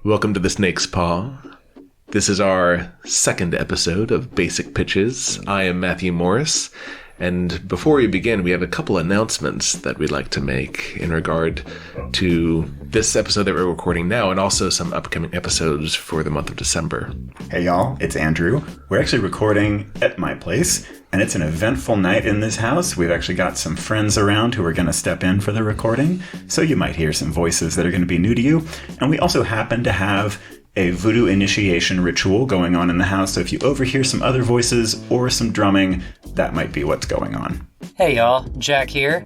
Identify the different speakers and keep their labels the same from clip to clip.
Speaker 1: Welcome to the Snake's Paw. This is our second episode of Basic Pitches. I am Matthew Morris, and before we begin, we have a couple announcements that we'd like to make in regard to this episode that we're recording now, and also some upcoming episodes for the month of December.
Speaker 2: Hey y'all, it's Andrew. We're actually recording at my place, and it's an eventful night in this house. We've actually got some friends around who are going to step in for the recording, so you might hear some voices that are going to be new to you. And we also happen to have a voodoo initiation ritual going on in the house, so if you overhear some other voices or some drumming, that might be what's going on.
Speaker 3: Hey y'all, Jack here.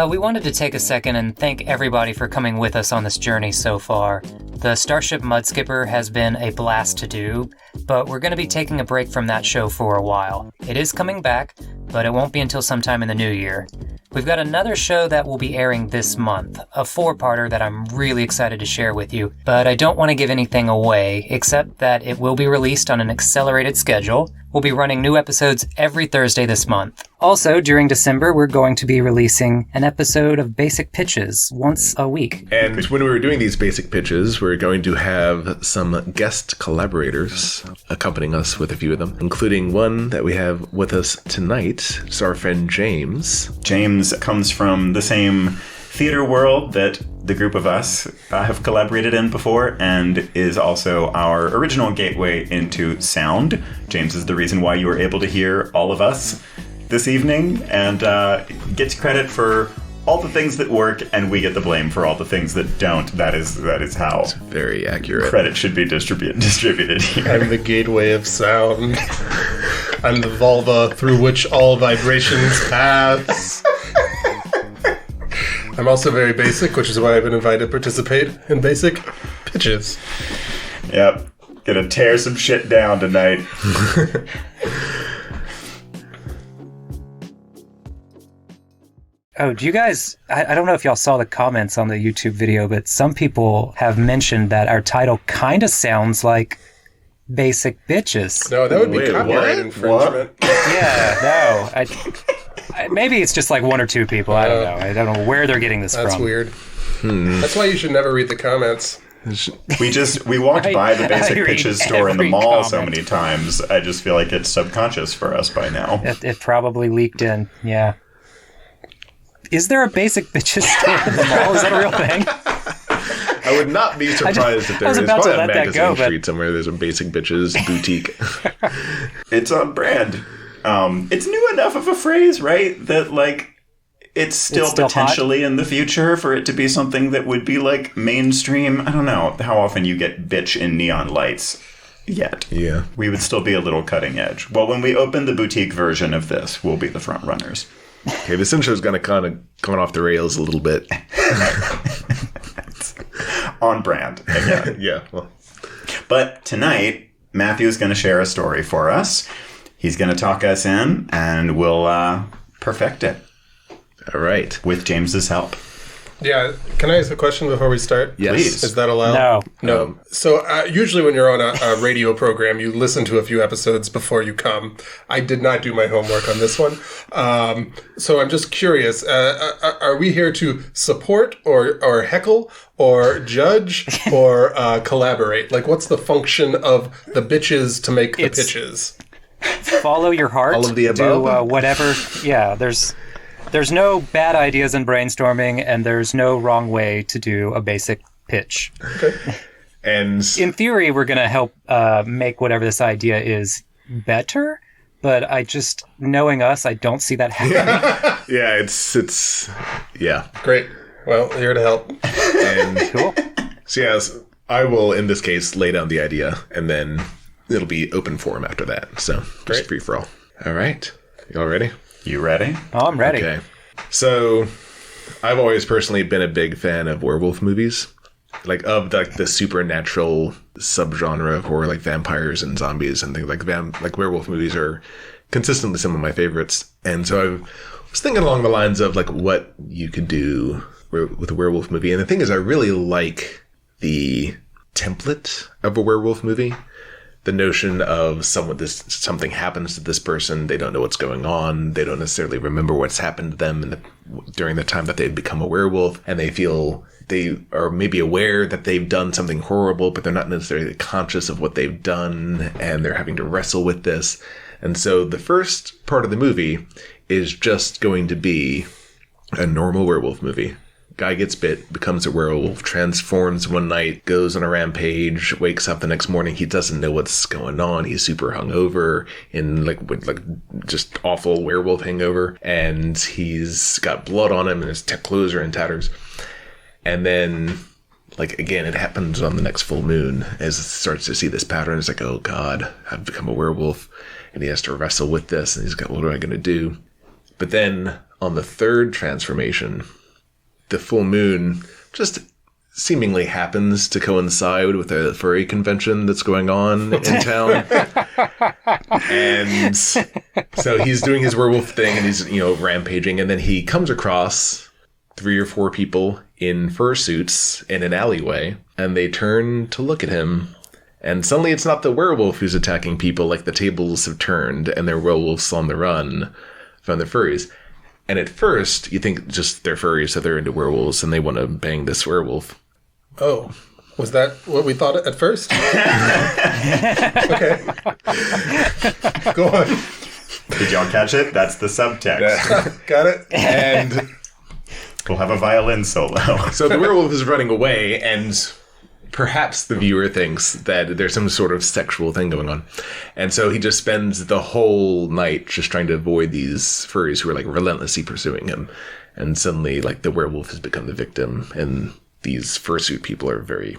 Speaker 3: We wanted to take a second and thank everybody for coming with us on this journey so far. The Starship Mudskipper has been a blast to do, but we're going to be taking a break from that show for a while. It is coming back, but it won't be until sometime in the new year. We've got another show that will be airing this month, a 4-parter that I'm really excited to share with you, but I don't want to give anything away, except that it will be released on an accelerated schedule. We'll be running new episodes every Thursday this month. Also, during December, we're going to be releasing an episode of Basic Pitches once a week.
Speaker 1: And when we were doing these Basic Pitches, we're going to have some guest collaborators accompanying us with a few of them, including one that we have with us tonight. It's our friend James.
Speaker 2: James comes from the same theater world that the group of us have collaborated in before, and is also our original gateway into sound. James is the reason why you were able to hear all of us this evening, and gets credit for all the things that work, and we get the blame for all the things that don't. That is how
Speaker 1: it's very accurate.
Speaker 2: Credit should be distributed here.
Speaker 4: I'm the gateway of sound. I'm the vulva through which all vibrations pass. I'm also very basic, which is why I've been invited to participate in Basic Pitches.
Speaker 2: Yep. Gonna tear some shit down tonight.
Speaker 3: Oh, do you guys, I don't know if y'all saw the comments on the YouTube video, but some people have mentioned that our title kind of sounds like Basic Bitches.
Speaker 4: No, that would be copyright infringement.
Speaker 3: Yeah, no. Maybe it's just like one or two people. I don't know. I don't know where they're getting this from.
Speaker 4: That's weird. That's why you should never read the comments.
Speaker 2: We walked by the Basic Pitches store in the mall so many times. I just feel like it's subconscious for us by now.
Speaker 3: It probably leaked in, yeah. Is there a Basic Bitches store in the mall? Is that a real thing?
Speaker 1: I would not be surprised if there is.
Speaker 3: About
Speaker 1: Probably
Speaker 3: to
Speaker 1: on
Speaker 3: let that
Speaker 1: Magazine
Speaker 3: go,
Speaker 1: Street somewhere. There's a Basic Bitches boutique.
Speaker 2: It's on brand. It's new enough of a phrase, right? That, like, it's still potentially hot in the future for it to be something that would be, like, mainstream. I don't know how often you get bitch in neon lights yet.
Speaker 1: Yeah.
Speaker 2: We would still be a little cutting edge. Well, when we open the boutique version of this, we'll be the front runners.
Speaker 1: Okay, this intro is going to kind of come off the rails a little bit.
Speaker 2: On brand again.
Speaker 1: Yeah. Well.
Speaker 2: But tonight, Matthew's going to share a story for us. He's going to talk us in, and we'll perfect it.
Speaker 1: All right.
Speaker 2: With James's help.
Speaker 4: Yeah, can I ask a question before we start?
Speaker 1: Yes.
Speaker 2: Please.
Speaker 4: Is that allowed?
Speaker 3: No.
Speaker 4: So usually when you're on a radio program, you listen to a few episodes before you come. I did not do my homework on this one. So I'm just curious, are we here to support or heckle or judge or collaborate? Like, what's the function of the bitches to make the pitches?
Speaker 3: Follow your heart.
Speaker 1: All of the above?
Speaker 3: Do whatever. Yeah, There's no bad ideas in brainstorming, and there's no wrong way to do a basic pitch.
Speaker 4: Okay.
Speaker 1: And
Speaker 3: in theory, we're going to help make whatever this idea is better, but knowing us, I don't see that happening.
Speaker 1: yeah, it's
Speaker 4: Great. Well, here to help.
Speaker 1: And
Speaker 3: Cool.
Speaker 1: So yes, I will, in this case, lay down the idea, and then it'll be open forum after that. So just free for all. All right. Y'all ready?
Speaker 2: You ready?
Speaker 3: Oh, I'm ready.
Speaker 1: Okay. So I've always personally been a big fan of werewolf movies. Like the supernatural subgenre of horror, like vampires and zombies and things like werewolf movies are consistently some of my favorites. And so I was thinking along the lines of like what you could do with a werewolf movie. And the thing is, I really like the template of a werewolf movie. the notion of something happens to this person, they don't know what's going on, they don't necessarily remember what's happened to them during the time that they'd become a werewolf, and they feel they are maybe aware that they've done something horrible, but they're not necessarily conscious of what they've done, and they're having to wrestle with this. And so the first part of the movie is just going to be a normal werewolf movie. Guy gets bit, becomes a werewolf, transforms one night, goes on a rampage, wakes up the next morning. He doesn't know what's going on. He's super hungover with just awful werewolf hangover. And he's got blood on him and his clothes are in tatters. And then, again, it happens on the next full moon as it starts to see this pattern. It's like, oh God, I've become a werewolf. And he has to wrestle with this. And he's got, what am I going to do? But then on the third transformation, the full moon just seemingly happens to coincide with a furry convention that's going on in town. And so he's doing his werewolf thing and he's, rampaging. And then he comes across 3 or 4 people in fursuits in an alleyway. And they turn to look at him. And suddenly it's not the werewolf who's attacking people, the tables have turned and they're werewolves on the run from the furries. And at first, you think just they're furries, so they're into werewolves, and they want to bang this werewolf.
Speaker 4: Oh, was that what we thought at first? Okay. Go on.
Speaker 2: Did y'all catch it? That's the subtext.
Speaker 4: Got it?
Speaker 1: And
Speaker 2: we'll have a violin solo.
Speaker 1: So the werewolf is running away, and perhaps the viewer thinks that there's some sort of sexual thing going on. And so he just spends the whole night just trying to avoid these furries who are relentlessly pursuing him. And suddenly the werewolf has become the victim and these fursuit people are very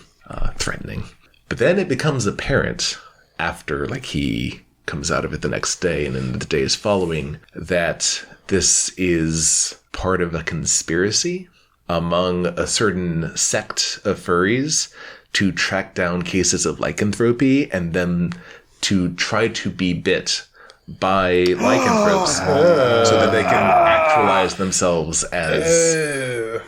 Speaker 1: threatening. But then it becomes apparent after he comes out of it the next day and in the days following that this is part of a conspiracy among a certain sect of furries to track down cases of lycanthropy and then to try to be bit by lycanthropes so that they can actualize themselves as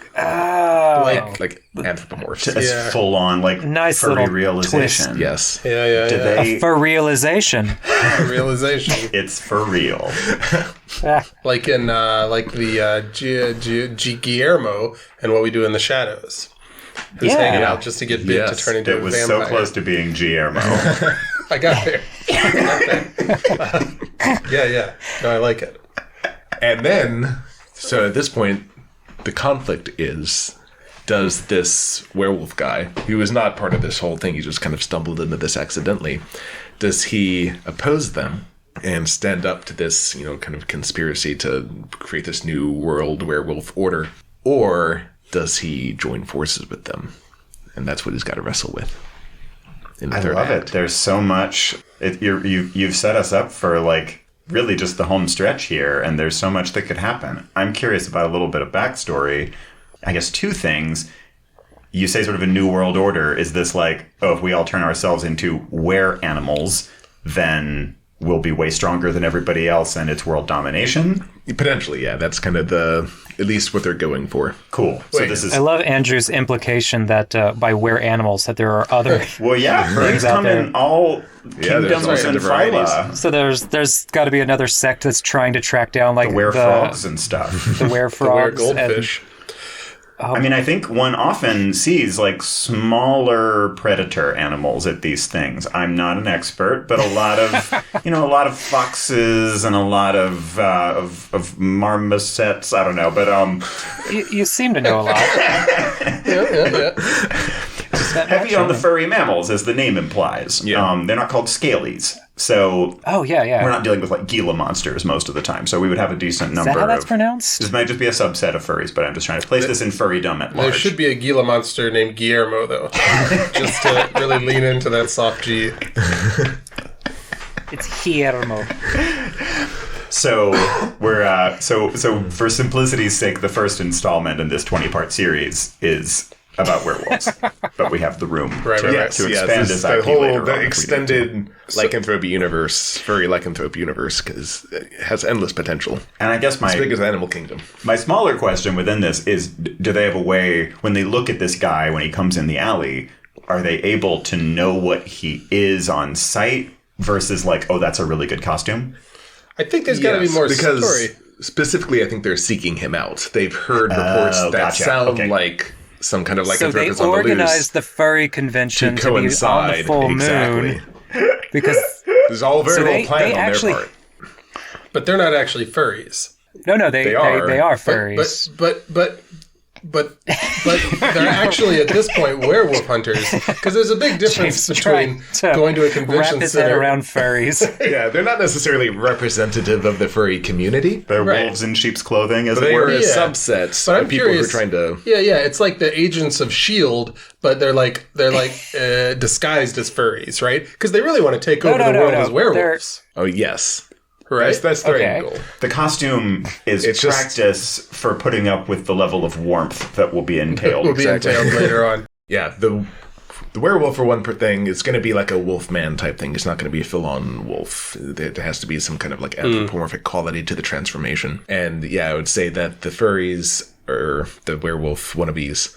Speaker 1: anthropomorphs.
Speaker 2: It's full on
Speaker 3: nice
Speaker 2: furry
Speaker 3: little
Speaker 2: realization.
Speaker 3: twist.
Speaker 1: Yes.
Speaker 3: Yeah. For realization.
Speaker 4: Realization.
Speaker 2: It's for real.
Speaker 4: Like in the Guillermo and What We Do in the Shadows. Who's hanging out just to get bit to turn into a vampire.
Speaker 2: It was so close to being Guillermo.
Speaker 4: I got there. Yeah. No, I like it.
Speaker 1: And then, so at this point, the conflict is, does this werewolf guy, who is not part of this whole thing, he just kind of stumbled into this accidentally, does he oppose them and stand up to this, kind of conspiracy to create this new world werewolf order? Or does he join forces with them? And that's what he's got to wrestle with.
Speaker 2: I love it. There's so much. You've set us up for really just the home stretch here, and there's so much that could happen. I'm curious about a little bit of backstory. I guess 2 things. You say sort of a new world order. Is this if we all turn ourselves into were animals, then we'll be way stronger than everybody else and it's world domination?
Speaker 1: Potentially, yeah. That's kind of at least what they're going for.
Speaker 2: Cool. So this is...
Speaker 3: I love Andrew's implication that by were animals, that there are other
Speaker 2: things come in all kingdoms and phyla.
Speaker 3: So there's got to be another sect that's trying to track down
Speaker 2: the were frogs and stuff.
Speaker 3: The were frogs.
Speaker 4: The were goldfish.
Speaker 2: I think one often sees smaller predator animals at these things. I'm not an expert, but a lot of a lot of foxes and a lot of marmosets. I don't know, but
Speaker 3: you seem to know a lot.
Speaker 4: Yeah.
Speaker 2: Heavy on the furry mammals, as the name implies.
Speaker 1: Yeah.
Speaker 2: They're not called scalies. So we're not dealing with Gila monsters most of the time. So we would have a decent number.
Speaker 3: Is that how that's pronounced?
Speaker 2: This might just be a subset of furries, but I'm just trying to place this in furrydom at large.
Speaker 4: There should be a Gila monster named Guillermo, though, just to really lean into that soft G.
Speaker 3: It's Guillermo.
Speaker 2: So we're so for simplicity's sake, the first installment in this 20-part series is about werewolves, but we have the room to expand this IP later on.
Speaker 1: The extended lycanthropy universe, furry lycanthropy universe, because it has endless potential.
Speaker 2: And I guess
Speaker 1: as big as Animal Kingdom.
Speaker 2: My smaller question within this is: do they have a way when they look at this guy when he comes in the alley? are they able to know what he is on sight versus like, oh, that's a really good costume?
Speaker 4: I think there's got to be more story.
Speaker 1: Specifically, I think they're seeking him out. They've heard reports that sound like some kind of
Speaker 3: so
Speaker 1: they
Speaker 3: organized the furry convention to coincide be on the full moon because
Speaker 1: there's all very well planned on their part.
Speaker 4: But they're not actually furries.
Speaker 3: No, they are furries.
Speaker 4: But they're actually at this point werewolf hunters, because there's a big difference between going to a convention
Speaker 3: wrap his
Speaker 4: center
Speaker 3: head around furries.
Speaker 1: Yeah, they're not necessarily representative of the furry community.
Speaker 2: They're wolves in sheep's clothing, as
Speaker 1: but
Speaker 2: it were.
Speaker 1: They are subsets of people who are trying to.
Speaker 4: Yeah, it's like the agents of S.H.I.E.L.D., but they're like disguised as furries, right? Because they really want to take over the world as werewolves.
Speaker 1: Oh yes.
Speaker 4: Right?
Speaker 1: That's their angle.
Speaker 2: The costume is practice for putting up with the level of warmth that will be entailed.
Speaker 4: Entailed later on.
Speaker 1: Yeah, the werewolf for one thing is going to be like a wolf man type thing. It's not going to be a full-on wolf. There has to be some kind of like anthropomorphic quality to the transformation. And yeah, I would say that the furries, or the werewolf wannabes,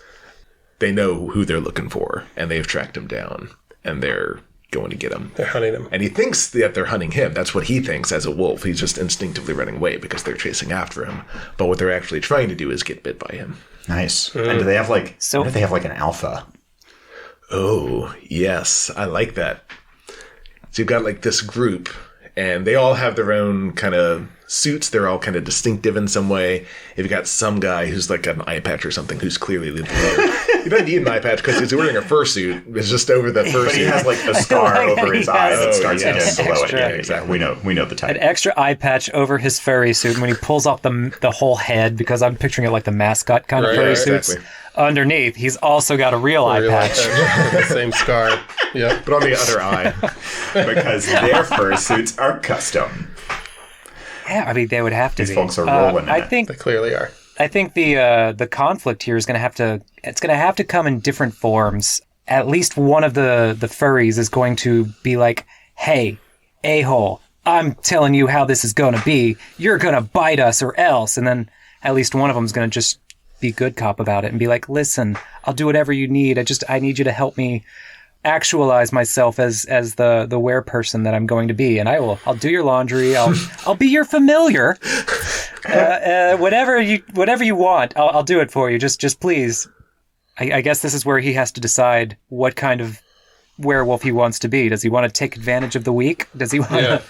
Speaker 1: they know who they're looking for, and they've tracked him down, and they're going to get him.
Speaker 4: They're hunting him.
Speaker 1: And he thinks that they're hunting him. That's what he thinks as a wolf. He's just instinctively running away because they're chasing after him. But what they're actually trying to do is get bit by him.
Speaker 2: Nice. And do they have what if they have like an alpha?
Speaker 1: Oh, yes. I like that. So you've got like this group, and they all have their own kind of suits. They're all kind of distinctive in some way. If you've got some guy who's like got an eye patch or something who's clearly the leader. You don't need an eye patch because he's wearing a fursuit. It's just over the fursuit.
Speaker 2: But he has like a scar over his eye that starts again below it. Yeah, exactly. We know the type.
Speaker 3: An extra eye patch over his furry suit. When he pulls off the whole head, because I'm picturing it like the mascot kind of furry suits. Exactly. Underneath, he's also got a real eye patch.
Speaker 4: The same scar. Yeah,
Speaker 1: but on the other eye.
Speaker 2: Because their fursuits are custom.
Speaker 3: Yeah, I mean, they would have to be.
Speaker 2: These folks are rolling in
Speaker 3: I think
Speaker 4: they clearly are.
Speaker 3: I think the conflict here is going to have to come in different forms. At least one of the furries is going to be like, "Hey, a-hole, I'm telling you how this is going to be. You're going to bite us or else." And then at least one of them is going to just be good cop about it and be like, "Listen, I'll do whatever you need. I need you to help me actualize myself as the were person that I'm going to be, and I'll do your laundry. I'll be your familiar. Whatever you want, I'll do it for you. Just please." I guess this is where he has to decide what kind of werewolf he wants to be. Does he want to take advantage of the weak? Does he want to?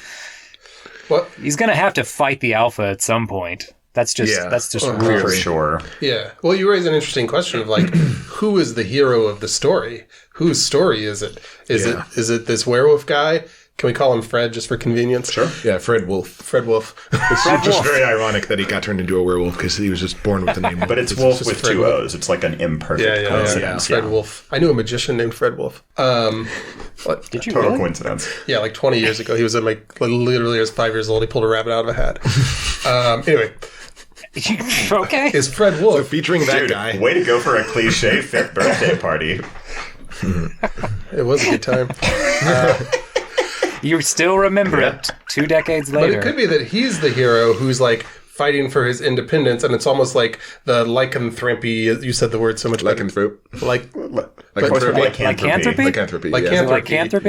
Speaker 3: Well, he's going to have to fight the alpha at some point. That's just
Speaker 2: real for sure.
Speaker 4: Yeah. Well, you raise an interesting question of like, who is the hero of the story? Whose story is it? Is it this werewolf guy? Can we call him Fred just for convenience?
Speaker 1: Sure. Yeah, Fred Wolf.
Speaker 4: Fred Wolf.
Speaker 1: It's just very ironic that he got turned into a werewolf because he was just born with the name.
Speaker 2: But it's Wolf with two O's. It's like an imperfect coincidence.
Speaker 4: Fred Wolf. I knew a magician named Fred Wolf.
Speaker 3: Did you
Speaker 2: Total coincidence.
Speaker 4: Yeah, like 20 years ago. He was literally I was 5 years old. He pulled a rabbit out of a hat. Anyway.
Speaker 3: Okay.
Speaker 4: Is Fred Wolf.
Speaker 1: So featuring that guy.
Speaker 2: Way to go for a cliche 5th birthday party.
Speaker 4: It was a good time.
Speaker 3: You still remember it 2 decades later.
Speaker 4: But it could be that he's the hero who's like fighting for his independence, and it's almost like the lycanthropy. You said the word so much.
Speaker 1: Lycanthrope.
Speaker 4: Lycanthropy.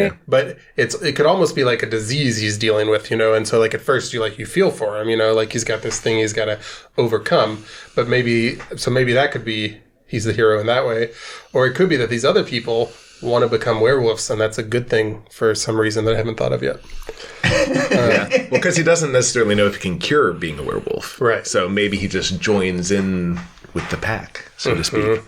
Speaker 4: Yeah. But it could almost be like a disease he's dealing with, and so like at first you feel for him, like he's got this thing he's got to overcome. But maybe that could be he's the hero in that way, or it could be that these other people want to become werewolves, and that's a good thing for some reason that I haven't thought of yet.
Speaker 1: Well, because he doesn't necessarily know if he can cure being a werewolf.
Speaker 4: Right.
Speaker 1: So maybe he just joins in with the pack, so to speak.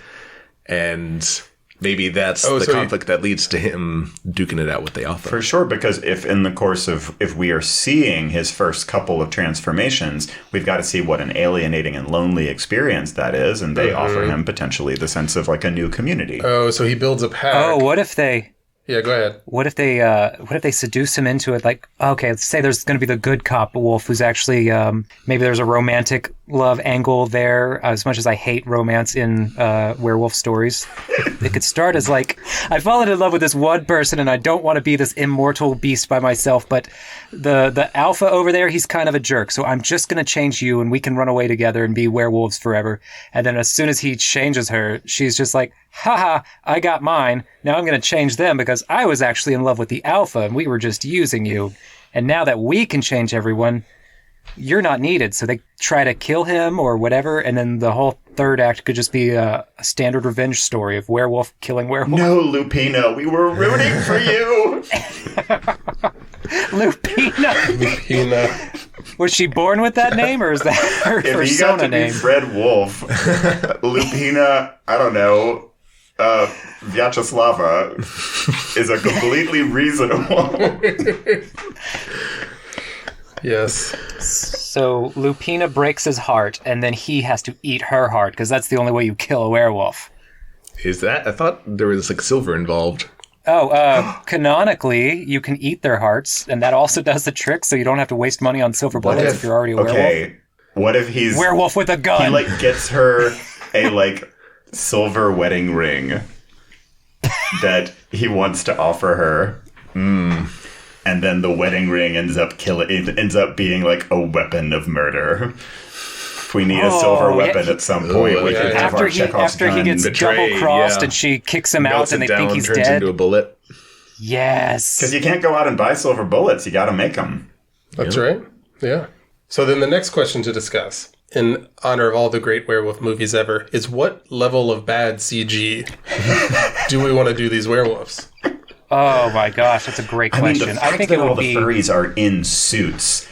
Speaker 1: And maybe that's the conflict that leads to him duking it out with the alpha.
Speaker 2: For sure, because if we are seeing his first couple of transformations, we've got to see what an alienating and lonely experience that is, and they offer him potentially the sense of like a new community.
Speaker 4: Oh, so he builds a pack.
Speaker 3: Oh, what if they
Speaker 4: Yeah, go ahead.
Speaker 3: What if they seduce him into it? Like, okay, let's say there's going to be the good cop wolf who's actually maybe there's a romantic love angle there. As much as I hate romance in werewolf stories, it could start as like, I've fallen in love with this one person and I don't want to be this immortal beast by myself, but the alpha over there, he's kind of a jerk, so I'm just going to change you and we can run away together and be werewolves forever. And then as soon as he changes her, she's just like, haha, I got mine. Now I'm going to change them because I was actually in love with the alpha and we were just using you. And now that we can change everyone, you're not needed. So they try to kill him or whatever. And then the whole third act could just be a standard revenge story of werewolf killing werewolf.
Speaker 2: No, Lupina, we were rooting for you.
Speaker 3: Lupina. Was she born with that name, or is that her
Speaker 2: If he
Speaker 3: persona
Speaker 2: got to
Speaker 3: name?
Speaker 2: be Fred Wolf, Lupina, I don't know, Vyacheslava is a completely reasonable.
Speaker 4: Yes.
Speaker 3: So Lupina breaks his heart, and then he has to eat her heart, because that's the only way you kill a werewolf.
Speaker 1: Is that? I thought there was like silver involved.
Speaker 3: Oh, canonically, you can eat their hearts, and that also does the trick, so you don't have to waste money on silver bullets if you're already a werewolf.
Speaker 2: Okay, what if he's...
Speaker 3: Werewolf with a gun!
Speaker 2: He, like, gets her a, like, silver wedding ring that he wants to offer her. And then the wedding ring ends up being, like, a weapon of murder. If we need a silver weapon at some point, we can have our Chekhov's gun.
Speaker 3: After he gets double-crossed and she kicks him out and they think he's dead.
Speaker 1: Into a bullet.
Speaker 3: Yes.
Speaker 2: Because you can't go out and buy silver bullets. You got to make them.
Speaker 4: That's right. Yeah. So then the next question to discuss, in honor of all the great werewolf movies ever, is what level of bad CG do we want to do these werewolves?
Speaker 3: Oh my gosh, that's a great question.
Speaker 2: I mean, the fact that all the furries are in suits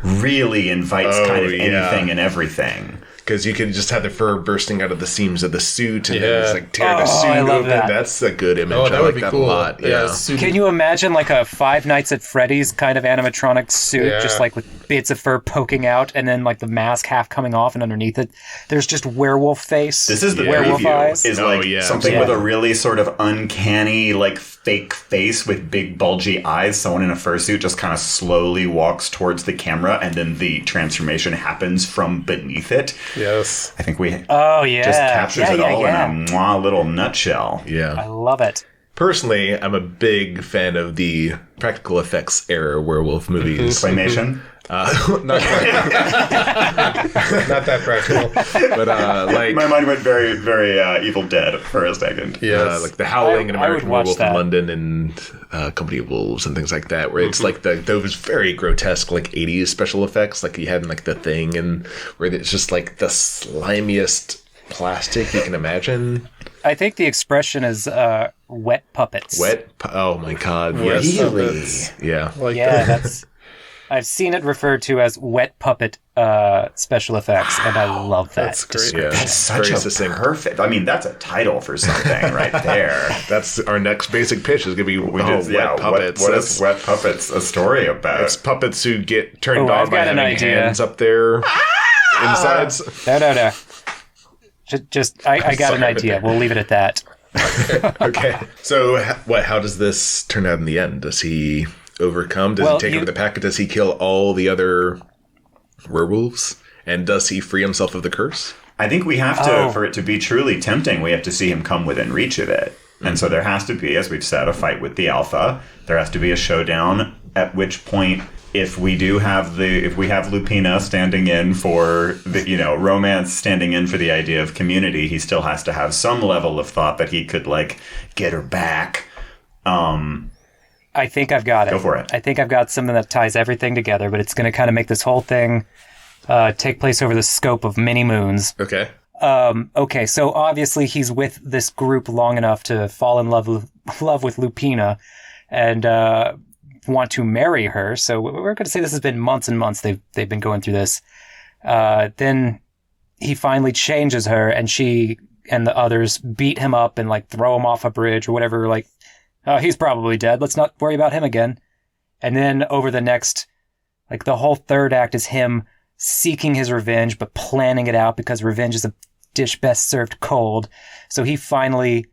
Speaker 2: really invites kind of anything and everything.
Speaker 1: Because you can just have the fur bursting out of the seams of the suit and then just like tear the suit open.
Speaker 3: That.
Speaker 1: That's a good image.
Speaker 4: Oh, that would be cool.
Speaker 1: A lot. Yeah.
Speaker 3: Can you imagine like a Five Nights at Freddy's kind of animatronic suit, just like with bits of fur poking out and then like the mask half coming off and underneath it there's just werewolf face.
Speaker 2: This is the
Speaker 3: werewolf eyes.
Speaker 2: Is like something with a really sort of uncanny like fake face with big bulgy eyes. Someone in a fursuit just kind of slowly walks towards the camera and then the transformation happens from beneath it.
Speaker 4: Yes.
Speaker 2: I think we just captures it all in a little nutshell.
Speaker 1: Yeah.
Speaker 3: I love it.
Speaker 1: Personally, I'm a big fan of the practical effects era werewolf movies.
Speaker 2: Claymation?
Speaker 1: Not that practical. But like
Speaker 2: my mind went very, very Evil Dead for a second.
Speaker 1: Yeah, like The Howling and American Werewolf in London and Company of Wolves and things like that, where it's like those very grotesque like 80s special effects, like you had in like The Thing, and where it's just like the slimiest plastic you can imagine.
Speaker 3: I think the expression is wet puppets.
Speaker 1: Oh my god!
Speaker 4: Wet
Speaker 1: Yes,
Speaker 4: puppets.
Speaker 1: Yeah,
Speaker 3: that's. I've seen it referred to as wet puppet special effects, and I love that.
Speaker 4: That's great.
Speaker 1: Yeah,
Speaker 2: That's such a perfect. I mean, that's a title for something right there.
Speaker 1: That's our next basic pitch is gonna be wet puppets.
Speaker 2: What is Wet Puppets a story about?
Speaker 1: It's puppets who get turned on
Speaker 3: I've
Speaker 1: by
Speaker 3: got an
Speaker 1: having
Speaker 3: idea.
Speaker 1: hands up their insides.
Speaker 3: No. Just I got an idea. We'll leave it at that.
Speaker 1: Okay. So, how does this turn out in the end? Does he overcome? Does he take over the pack? Does he kill all the other werewolves? And does he free himself of the curse?
Speaker 2: I think we have to, for it to be truly tempting, we have to see him come within reach of it. And so there has to be, as we've said, a fight with the alpha. There has to be a showdown, at which point, if we have Lupina standing in for the, romance, standing in for the idea of community, he still has to have some level of thought that he could, like, get her back.
Speaker 3: I think I've got it.
Speaker 2: Go for it.
Speaker 3: I think I've got something that ties everything together, but it's going to kind of make this whole thing take place over the scope of many moons.
Speaker 1: Okay.
Speaker 3: Okay, so obviously he's with this group long enough to fall in love with Lupina and want to marry her. So we're going to say this has been months and months they've been going through this. Then he finally changes her, and she and the others beat him up and like throw him off a bridge or whatever. Like, oh, he's probably dead. Let's not worry about him again. And then over the next, like the whole third act is him seeking his revenge, but planning it out because revenge is a dish best served cold. So he finally,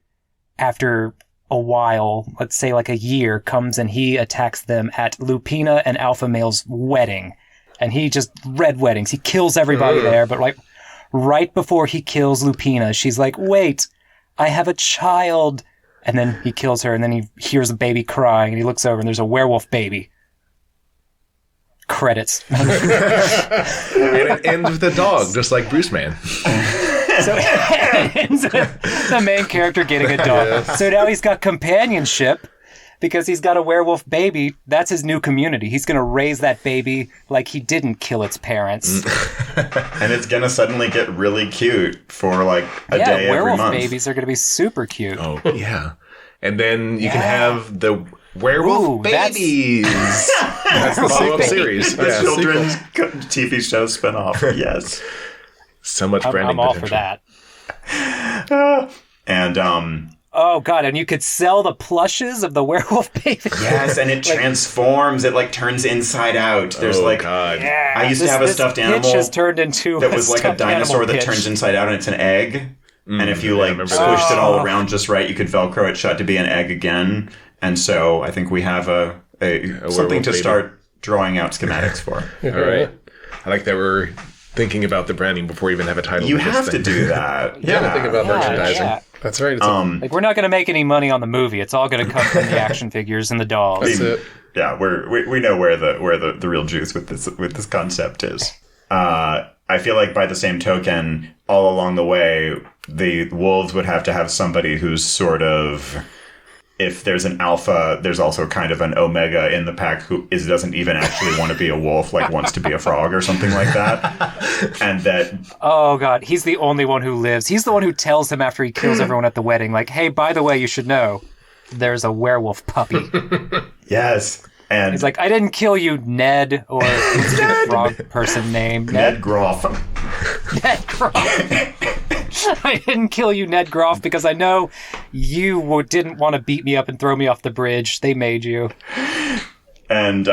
Speaker 3: after a while, let's say like a year, comes and he attacks them at Lupina and Alpha Male's wedding. And he just, red weddings, he kills everybody there, but like right before he kills Lupina, she's like, wait, I have a child. And then he kills her, and then he hears a baby crying, and he looks over, and there's a werewolf baby. Credits.
Speaker 1: And it ends with a dog, just like Bruce Man.
Speaker 3: So it ends with the main character getting a dog. Yes. So now he's got companionship because he's got a werewolf baby. That's his new community. He's going to raise that baby like he didn't kill its parents.
Speaker 2: And it's going to suddenly get really cute for like a day every
Speaker 3: werewolf
Speaker 2: month.
Speaker 3: babies are going to be super cute.
Speaker 1: Oh, yeah. And then you can have the werewolf babies. That's the follow-up series.
Speaker 2: The children's TV show spinoff. Yes.
Speaker 1: So much branding
Speaker 3: I'm all
Speaker 1: potential.
Speaker 3: for that.
Speaker 2: And
Speaker 3: oh god, and you could sell the plushes of the werewolf baby.
Speaker 2: Yes, and it transforms. It like turns inside out. There's
Speaker 1: God.
Speaker 3: Yeah,
Speaker 2: I used to have a stuffed animal
Speaker 3: has turned into
Speaker 2: that was like a dinosaur that turns inside out, and it's an egg. And if you like squished it all around just right, you could Velcro it shut to be an egg again. And so I think we have a something to start drawing out schematics for.
Speaker 1: All right. I like that we're thinking about the branding before we even have a title.
Speaker 2: You have to do that.
Speaker 4: Yeah, think about merchandising.
Speaker 3: Yeah.
Speaker 4: That's right.
Speaker 3: Like we're not going to make any money on the movie. It's all going to come from the action figures and the dolls.
Speaker 4: That's it.
Speaker 2: Yeah, we know where the real juice with this concept is. I feel like by the same token, all along the way, the wolves would have to have somebody who's sort of, if there's an alpha, there's also kind of an omega in the pack who doesn't even actually want to be a wolf, like wants to be a frog or something like that. And that...
Speaker 3: Oh, God. He's the only one who lives. He's the one who tells him after he kills everyone at the wedding, like, hey, by the way, you should know, there's a werewolf puppy.
Speaker 2: Yes. And
Speaker 3: he's like, I didn't kill you, Ned, or what's the frog person name?
Speaker 2: Ned Groff.
Speaker 3: Ned Groff. I didn't kill you, Ned Groff, because I know you didn't want to beat me up and throw me off the bridge. They made you.
Speaker 2: And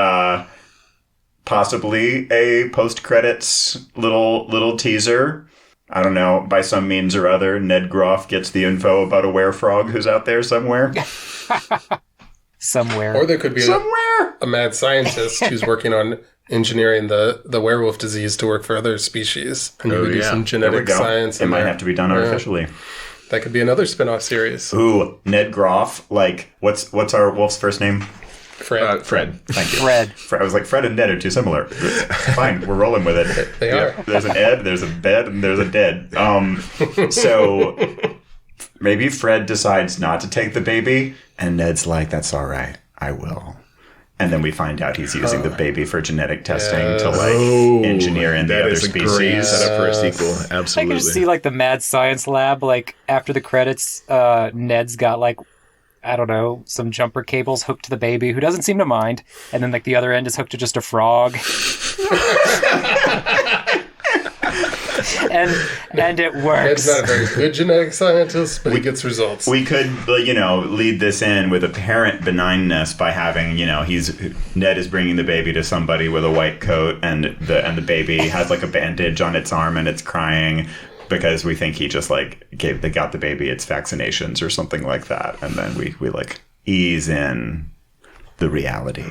Speaker 2: possibly a post-credits little teaser. I don't know, by some means or other, Ned Groff gets the info about a werefrog who's out there somewhere.
Speaker 3: Somewhere.
Speaker 4: Or there could be a mad scientist who's working on engineering the werewolf disease to work for other species. And you could do some genetic science.
Speaker 2: It might have to be done artificially.
Speaker 4: That could be another spin-off series.
Speaker 2: Ooh, Ned Groff. Like, what's our wolf's first name?
Speaker 4: Fred.
Speaker 2: Fred. Thank you.
Speaker 3: Fred.
Speaker 2: I was like, Fred and Ned are too similar. Fine, we're rolling with it.
Speaker 4: They are.
Speaker 2: There's an Ed, there's a bed, and there's a dead. So maybe Fred decides not to take the baby, and Ned's like, that's all right, I will. And then we find out he's using the baby for genetic testing to like engineer in the other species.
Speaker 1: That is a great setup for a sequel. Absolutely.
Speaker 3: I can just see like the mad science lab, like after the credits, Ned's got like, I don't know, some jumper cables hooked to the baby who doesn't seem to mind. And then like the other end is hooked to just a frog. and it works.
Speaker 4: Ned's not a very good genetic scientist, but he gets results.
Speaker 2: We could, lead this in with apparent benignness by having, Ned is bringing the baby to somebody with a white coat, and the baby has like a bandage on its arm and it's crying because we think he just like got the baby its vaccinations or something like that, and then we like ease in the reality.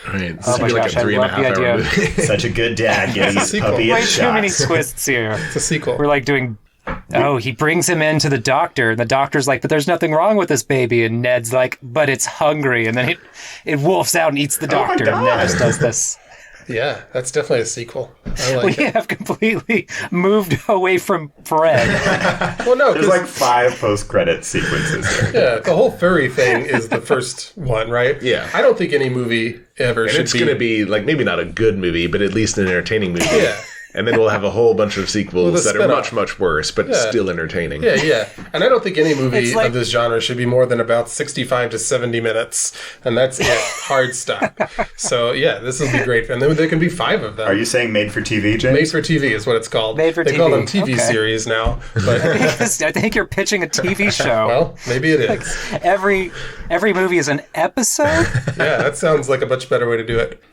Speaker 1: Right.
Speaker 3: Oh my gosh, I love the idea.
Speaker 2: Such a good dad giving his puppy a
Speaker 3: Way
Speaker 2: shot.
Speaker 3: too many twists here.
Speaker 4: It's a sequel.
Speaker 3: We're like doing... Oh, he brings him in to the doctor, and the doctor's like, but there's nothing wrong with this baby. And Ned's like, but it's hungry. And then it wolfs out and eats the doctor. And Ned just does this.
Speaker 4: Yeah, that's definitely a sequel. I like
Speaker 3: We
Speaker 4: it.
Speaker 3: have completely moved away from Fred.
Speaker 4: Well, no,
Speaker 2: There's
Speaker 4: 'cause-
Speaker 2: like 5 post-credit sequences.
Speaker 4: yeah, the whole furry thing is the first one, right?
Speaker 1: Yeah.
Speaker 4: I don't think any movie ever
Speaker 1: And
Speaker 4: should
Speaker 1: it's going to be, like, maybe not a good movie, but at least an entertaining movie.
Speaker 4: Yeah.
Speaker 1: And then we'll have a whole bunch of sequels
Speaker 4: Well, the
Speaker 1: that are
Speaker 4: spin-off.
Speaker 1: much, much worse, but still entertaining.
Speaker 4: Yeah. And I don't think any movie
Speaker 3: It's like-
Speaker 4: of this genre should be more than about 65 to 70 minutes. And that's it. Hard stop. So, yeah, this will be great. And then there can be 5 of them.
Speaker 2: Are you saying made for TV, James?
Speaker 4: Made for TV is what it's called.
Speaker 3: Made for
Speaker 4: they
Speaker 3: TV.
Speaker 4: call them TV
Speaker 3: Okay.
Speaker 4: series now. But,
Speaker 3: I think you're pitching a TV show.
Speaker 4: well, maybe it is.
Speaker 3: Every movie is an episode?
Speaker 4: Yeah, that sounds like a much better way to do it.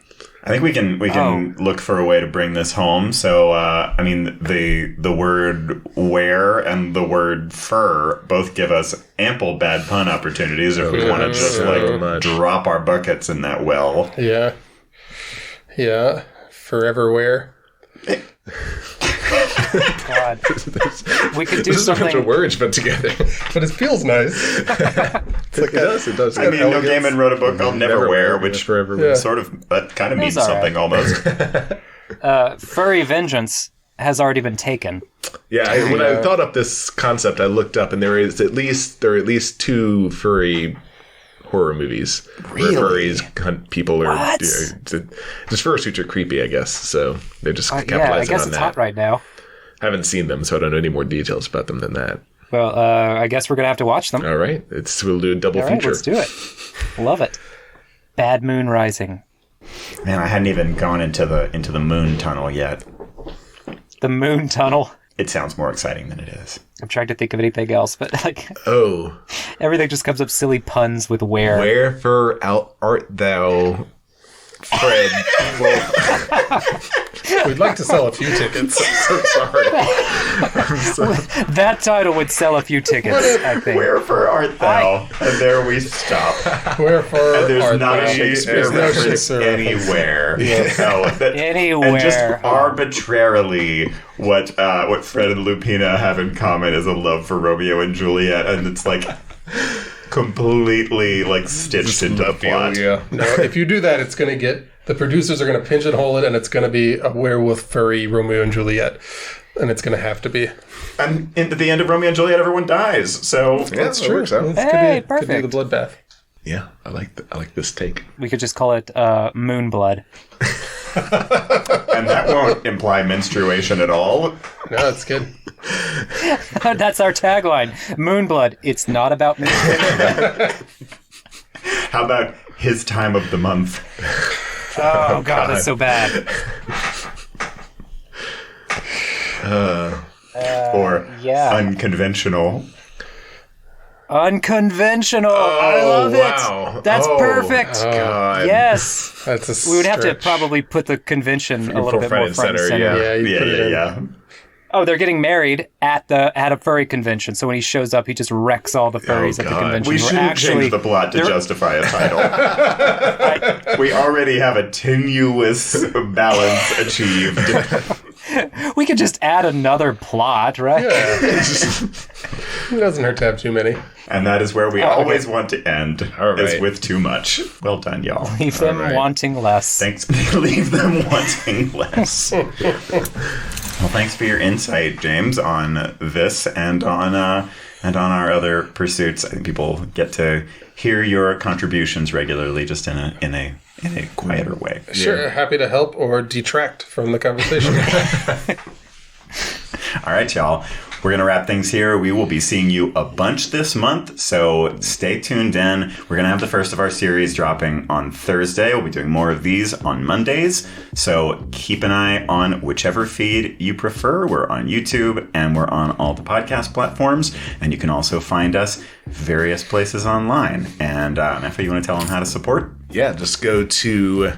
Speaker 2: I think we can look for a way to bring this home. So, I mean, the word were and the word fur both give us ample bad pun opportunities if we want to just drop our buckets in that well.
Speaker 4: Yeah. Yeah. Forever wear.
Speaker 3: God. We could do
Speaker 1: this
Speaker 3: something.
Speaker 1: is a bunch of words put together.
Speaker 4: But it feels nice.
Speaker 1: It does.
Speaker 2: I mean, Neil Gaiman wrote a book called Never Wear, which
Speaker 1: forever
Speaker 2: sort of that kind of means
Speaker 3: all
Speaker 2: something almost.
Speaker 3: Furry vengeance has already been taken.
Speaker 1: Yeah, when I thought up this concept, I looked up, and there are at least 2 furry horror movies
Speaker 2: Really?
Speaker 1: where furries hunt people or
Speaker 3: What?
Speaker 1: just fursuits are creepy, I guess. So they're just capitalizing
Speaker 3: Yeah, I guess
Speaker 1: on
Speaker 3: it's
Speaker 1: that.
Speaker 3: hot right now.
Speaker 1: I haven't seen them, so I don't know any more details about them than that.
Speaker 3: Well, I guess we're gonna have to watch them.
Speaker 1: All right, we'll do a double
Speaker 3: All right,
Speaker 1: feature.
Speaker 3: let's do it. Love it. Bad Moon Rising.
Speaker 2: Man, I hadn't even gone into the moon tunnel yet.
Speaker 3: The Moon Tunnel.
Speaker 2: It sounds more exciting than it is.
Speaker 3: I'm trying to think of anything else, but like
Speaker 1: Oh,
Speaker 3: everything just comes up silly puns with where.
Speaker 1: wherefore art thou, Fred?
Speaker 4: We'd like to sell a few tickets.
Speaker 1: So sorry. I'm sorry.
Speaker 3: That title would sell a few tickets, I think.
Speaker 2: Wherefore art thou? And there we stop.
Speaker 4: Wherefore
Speaker 2: And there's
Speaker 4: art
Speaker 2: not
Speaker 4: thou?
Speaker 2: a Shakespeare
Speaker 4: There's no
Speaker 2: reference
Speaker 4: Shakespeare reference.
Speaker 2: anywhere.
Speaker 4: Yes.
Speaker 2: No,
Speaker 3: Anywhere.
Speaker 2: And just arbitrarily, what Fred and Lupina have in common is a love for Romeo and Juliet, and it's like completely like stitched into the plot.
Speaker 1: Yeah.
Speaker 4: No, if you do that, it's going to get... The producers are going to pigeonhole it, and it's going to be a werewolf furry Romeo and Juliet. And it's going to have to be.
Speaker 2: And at the end of Romeo and Juliet, everyone dies. So
Speaker 1: Yeah, that works out.
Speaker 4: This
Speaker 3: Hey,
Speaker 4: could be
Speaker 3: perfect.
Speaker 4: the bloodbath.
Speaker 1: Yeah, I like this take.
Speaker 3: We could just call it Moonblood.
Speaker 2: and that won't imply menstruation at all.
Speaker 4: No, it's good.
Speaker 3: That's our tagline. Moonblood. It's not about me.
Speaker 2: How about his time of the month?
Speaker 3: Oh, God, that's so bad.
Speaker 2: Or
Speaker 3: yeah.
Speaker 2: unconventional.
Speaker 3: Unconventional. I love
Speaker 1: wow.
Speaker 3: it. That's
Speaker 1: Oh,
Speaker 3: perfect.
Speaker 1: God.
Speaker 3: Yes.
Speaker 4: That's a
Speaker 3: We would have to
Speaker 4: stretch.
Speaker 3: probably put the convention a little bit more front and center.
Speaker 1: yeah.
Speaker 4: Yeah, you put it in.
Speaker 3: Oh, they're getting married at a furry convention. So when he shows up, he just wrecks all the furries at the
Speaker 1: God.
Speaker 3: convention.
Speaker 2: We
Speaker 3: We're
Speaker 2: shouldn't change the plot to
Speaker 3: they're-
Speaker 2: justify a title. We already have a tenuous balance achieved.
Speaker 3: We could just add another plot, right?
Speaker 4: Yeah. It doesn't hurt to have too many.
Speaker 2: And that is where we always want to end,
Speaker 1: All right.
Speaker 2: is with too much. Well done, y'all.
Speaker 3: Leave them
Speaker 1: right.
Speaker 3: wanting less.
Speaker 2: Thanks. Leave them wanting less. Well, thanks for your insight, James, on this and on our other pursuits. I think people get to hear your contributions regularly, just in a quieter way.
Speaker 4: Sure, happy to help or detract from the conversation.
Speaker 2: All right, y'all. We're going to wrap things here. We will be seeing you a bunch this month, so stay tuned in. We're going to have the first of our series dropping on Thursday. We'll be doing more of these on Mondays, so keep an eye on whichever feed you prefer. We're on YouTube, and we're on all the podcast platforms, and you can also find us various places online. And Nefa, you want to tell them how to support?
Speaker 1: Yeah, just go to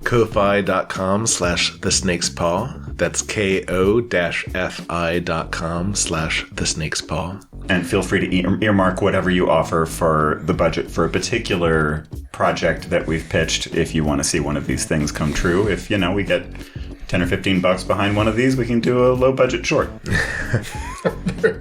Speaker 1: ko-fi.com/thesnakespaw. That's ko-fi.com/thesnakespaw.
Speaker 2: And feel free to earmark whatever you offer for the budget for a particular project that we've pitched if you want to see one of these things come true. If, we get $10 or $15 behind one of these, we can do a low budget short.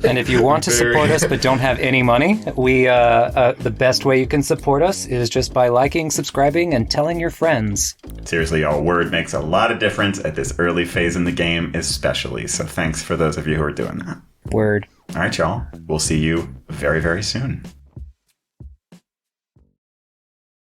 Speaker 3: And if you want to support us but don't have any money, the best way you can support us is just by liking, subscribing, and telling your friends.
Speaker 2: Seriously, y'all, word makes a lot of difference at this early phase in the game, especially. So thanks for those of you who are doing that.
Speaker 3: Word.
Speaker 2: All right, y'all. We'll see you very, very soon.